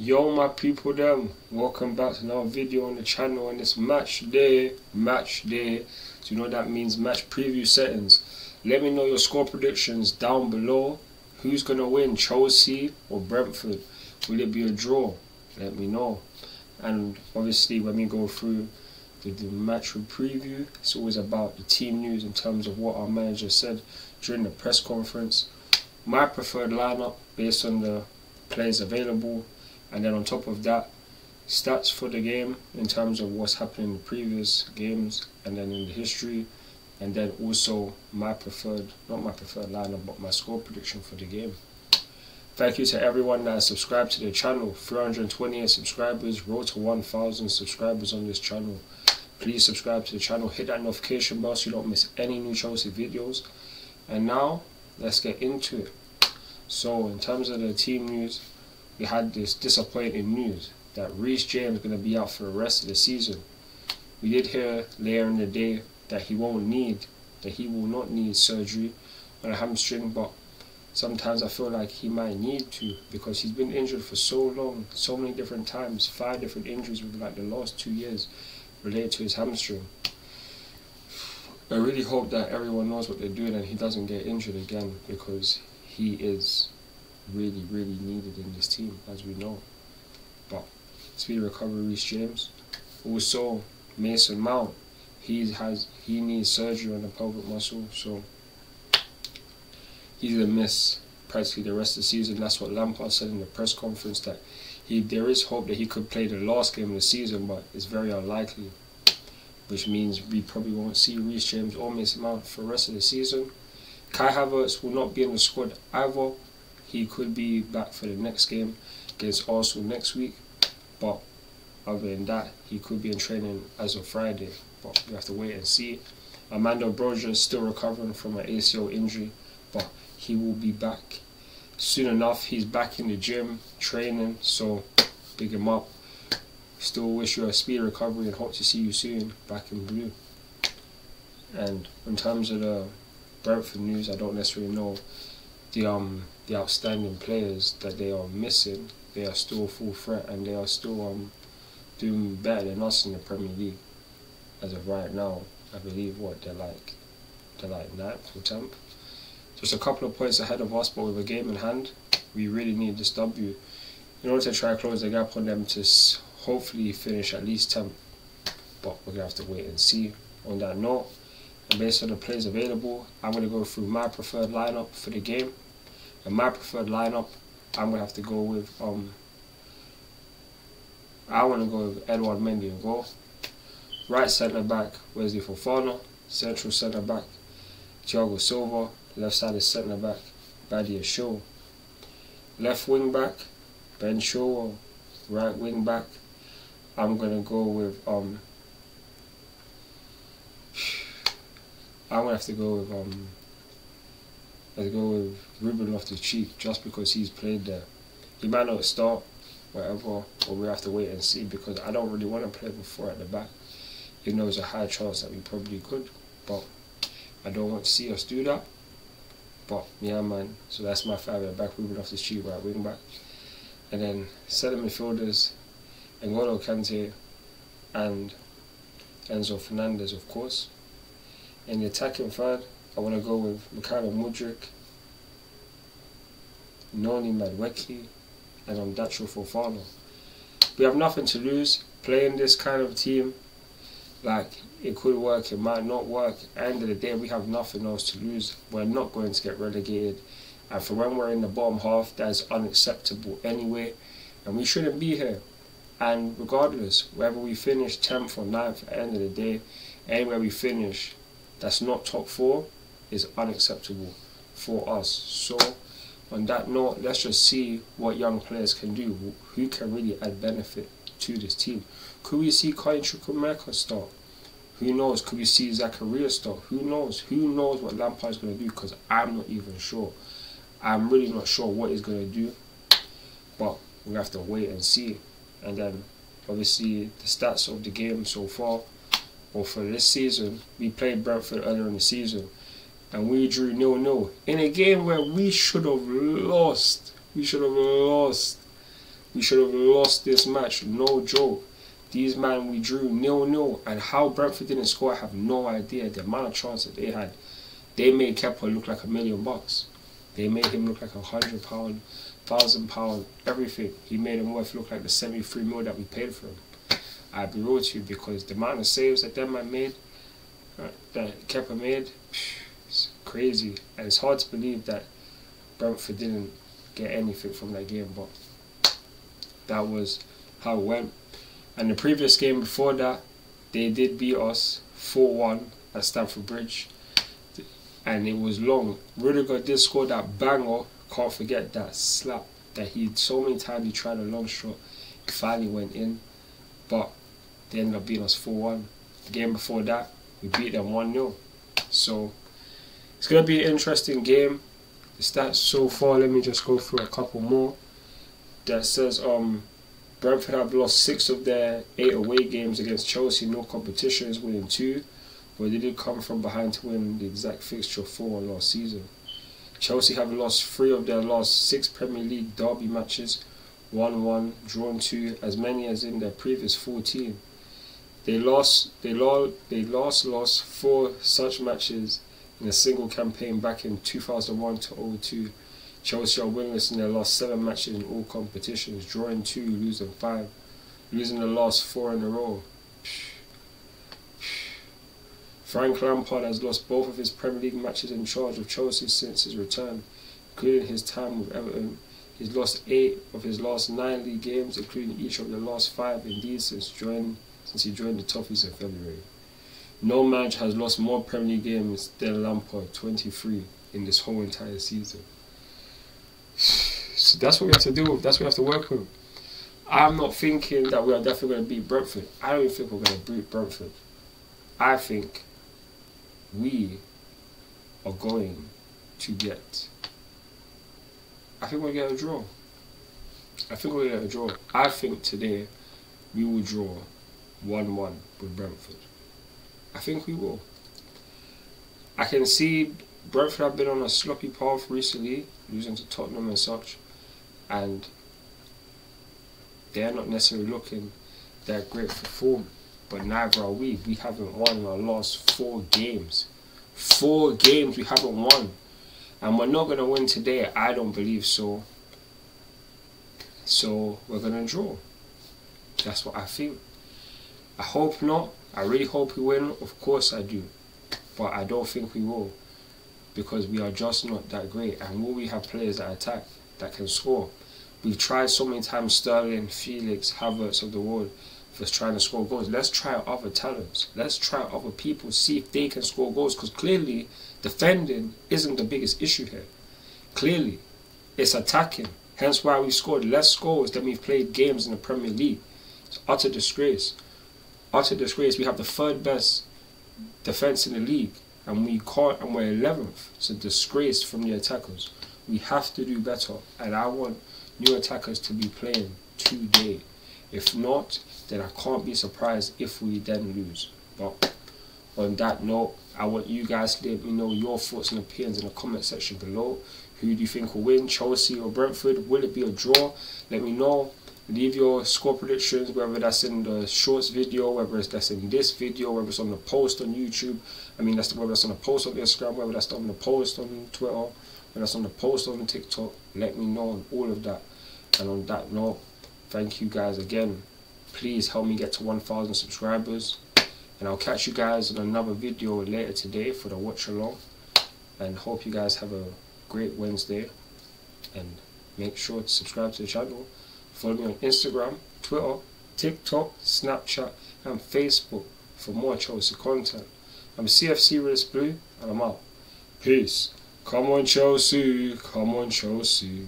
Yo my people them, welcome back to another video on the channel on this match day. So you know that means match preview settings. Let me know your score predictions down below. Who's gonna win, Chelsea or Brentford? Will it be a draw? Let me know. And obviously when we go through the match preview, it's always about the team news in terms of what our manager said during the press conference. My preferred lineup based on the players available. And then on top of that, stats for the game in terms of what's happened in the previous games and then in the history. And then also my preferred, not my preferred lineup, but my score prediction for the game. Thank you to everyone that has subscribed to the channel. 328 subscribers, road to 1,000 subscribers on this channel. Please subscribe to the channel, hit that notification bell so you don't miss any new Chelsea videos. And now, let's get into it. So in terms of the team news, we had this disappointing news that Reece James is going to be out for the rest of the season. We did hear later in the day that he will not need surgery on a hamstring, but sometimes I feel like he might need to because he's been injured for so long, so many different times, 5 different injuries within like the last 2 years related to his hamstring. I really hope that everyone knows what they're doing and he doesn't get injured again because he is really needed in this team, as we know. But speedy recovery, Reece James. Also, Mason Mount. He needs surgery on the pelvic muscle, so he's gonna miss practically the rest of the season. That's what Lampard said in the press conference, that there is hope that he could play the last game of the season, but it's very unlikely. Which means we probably won't see Reece James or Mason Mount for the rest of the season. Kai Havertz will not be in the squad either. He could be back for the next game against Arsenal next week, but other than that, he could be in training as of Friday, but we have to wait and see. Armando Broja is still recovering from an ACL injury, but he will be back soon enough. He's back in the gym training, so big him up. Still wish you a speedy recovery and hope to see you soon back in blue. And in terms of the Brentford news, I don't necessarily know the outstanding players that they are missing. They are still full threat and they are still doing better than us in the Premier League as of right now. I believe they're like 9th or 10th, just a couple of points ahead of us, but with a game in hand, we really need this W in order to try to close the gap on them to hopefully finish at least 10th. But we're gonna have to wait and see. On that note, and based on the players available, I'm going to go through my preferred lineup for the game. And my preferred lineup, I'm going to have to go with, I want to go with Edouard Mendy in goal. Right centre back, Wesley Fofana. Central centre back, Thiago Silva. Left sided centre back, Badia Shaw. Left wing back, Ben Shaw. Right wing back, I'm going to go with, I'm gonna have to go with Ruben Loftus-Cheek just because he's played there. He might not start, whatever, or we have to wait and see because I don't really want to play before at the back. Even though there's a high chance that we probably could, but I don't want to see us do that. But yeah, man. So that's my 5 at the back: Ruben Loftus-Cheek, right wing back, and then centre midfielders: N'Golo Kante and Enzo Fernandez, of course. In the attacking third, I want to go with Mykhailo Mudryk, Noni Madueke, and Dacho Fofana. We have nothing to lose playing this kind of team. Like, it could work, it might not work. At the end of the day, we have nothing else to lose. We're not going to get relegated. And for when we're in the bottom half, that is unacceptable anyway. And we shouldn't be here. And regardless, whether we finish 10th or 9th, at the end of the day, anywhere we finish, that's not top 4 is unacceptable for us. So on that note, let's just see what young players can do, who can really add benefit to this team. Could we see Colin Chukwuemeka start? Who knows? Could we see CFCRealistBlue start? Who knows? Who knows what Lampard is going to do, because I'm not even sure. I'm really not sure what he's going to do, but we have to wait and see. And then obviously the stats of the game so far, or for this season, we played Brentford earlier in the season and we drew 0-0 in a game where we should have lost. We should have lost. We should have lost this match, no joke. These man, we drew 0-0, and how Brentford didn't score, I have no idea. The amount of chances they had, they made Kepa look like $1 million. They made him look like £100, £1,000, everything. He made him worth look like the 73 mil that we paid for him. I'll be real to you, because the amount of saves that them man made, that Kepa made, it's crazy. And it's hard to believe that Brentford didn't get anything from that game, but that was how it went. And the previous game before that, they did beat us 4-1 at Stamford Bridge, and it was long. Rudiger did score that banger. Can't forget that slap that he, so many times he tried a long shot, it finally went in, but they ended up beating us 4-1. The game before that, we beat them 1-0. So it's going to be an interesting game. The stats so far, let me just go through a couple more. That says Brentford have lost 6 of their 8 away games against Chelsea. No competitions, winning 2. But they did come from behind to win the exact fixture 4 last season. Chelsea have lost 3 of their last 6 Premier League derby matches. 1-1, drawn 2, as many as in their previous 14. They lost 4 such matches in a single campaign back in 2001 to 02. Chelsea are winless in their last 7 matches in all competitions, drawing 2, losing 5, losing the last 4 in a row. Frank Lampard has lost both of his Premier League matches in charge of Chelsea since his return, including his time with Everton. He's lost 8 of his last 9 league games, including each of the last 5 indeed since he joined the Toffees in February. No manager has lost more Premier League games than Lampard, 23, in this whole entire season. So that's what we have to do with. That's what we have to work with. I'm not thinking that we are definitely going to beat Brentford. I don't even think we're going to beat Brentford. I think we are going to get... I think we'll get a draw. I think today we will draw 1-1 with Brentford. I think we will. I can see Brentford have been on a sloppy path recently, losing to Tottenham and such, and they're not necessarily looking that great for form, but neither are we. We haven't won in our last 4 games. 4 games we haven't won, and we're not going to win today. I don't believe so. So we're going to draw. That's what I think. I hope not. I really hope we win. Of course I do. But I don't think we will, because we are just not that great. And will we have players that attack, that can score? We've tried so many times, Sterling, Felix, Havertz of the world, for trying to score goals. Let's try other talents. Let's try other people, see if they can score goals, because clearly defending isn't the biggest issue here. Clearly it's attacking. Hence why we scored less goals than we've played games in the Premier League. It's utter disgrace. Utter disgrace. We have the 3rd best defence in the league, and we're 11th. It's a disgrace from the attackers. We have to do better, and I want new attackers to be playing today. If not, then I can't be surprised if we then lose. But on that note, I want you guys to let me know your thoughts and opinions in the comment section below. Who do you think will win, Chelsea or Brentford? Will it be a draw? Let me know. Leave your score predictions, whether that's in the shorts video, whether that's in this video, whether it's on the post on YouTube. Whether that's on the post on Instagram, whether that's on the post on Twitter, whether that's on the post on TikTok. Let me know on all of that. And on that note, thank you guys again. Please help me get to 1,000 subscribers. And I'll catch you guys in another video later today for the watch along. And hope you guys have a great Wednesday. And make sure to subscribe to the channel. Follow me on Instagram, Twitter, TikTok, Snapchat and Facebook for more Chelsea content. I'm CFCRealistBlue and I'm out. Peace. Come on Chelsea, come on Chelsea.